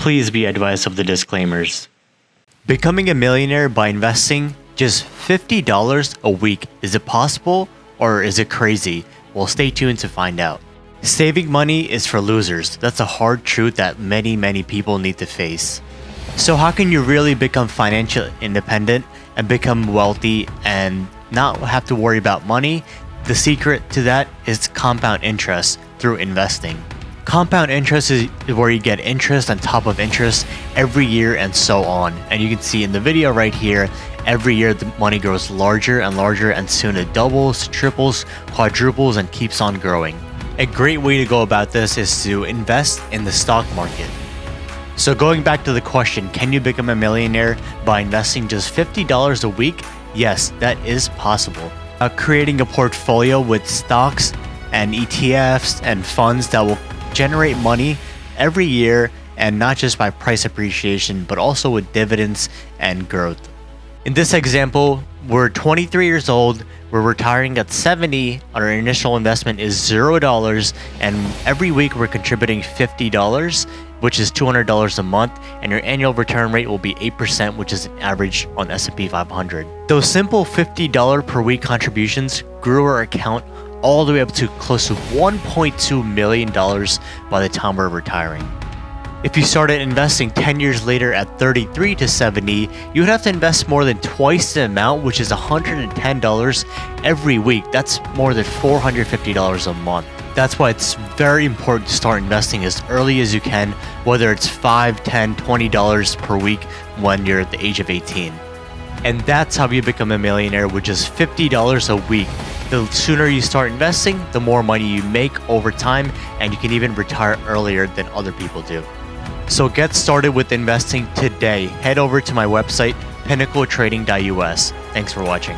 Please be advised of the disclaimers. Becoming a millionaire by investing just $50 a week, is it possible or is it crazy? Well, stay tuned to find out. Saving money is for losers. That's a hard truth that many people need to face. So how can you really become financially independent and become wealthy and not have to worry about money? The secret to that is compound interest through investing. Compound interest is where you get interest on top of interest every year and so on. And you can see in the video right here, every year the money grows larger and larger, and soon it doubles, triples, quadruples, and keeps on growing. A great way to go about this is to invest in the stock market. So going back to the question, can you become a millionaire by investing just $50 a week? Yes, that is possible. Creating a portfolio with stocks and ETFs and funds that will generate money every year, and not just by price appreciation, but also with dividends and growth. In this example, we're 23 years old, we're retiring at 70, our initial investment is $0, and every week we're contributing $50, which is $200 a month, and your annual return rate will be 8%, which is an average on S&P 500. Those simple $50 per week contributions grew our account all the way up to close to $1.2 million by the time we're retiring. If you started investing 10 years later at 33 to 70, you would have to invest more than twice the amount, which is $110 every week. That's more than $450 a month. That's why it's very important to start investing as early as you can, whether it's $5, $10, $20 per week when you're at the age of 18. And that's how you become a millionaire with just $50 a week. The sooner you start investing, the more money you make over time, and you can even retire earlier than other people do. So get started with investing today. Head over to my website, pinnacletrading.us. Thanks for watching.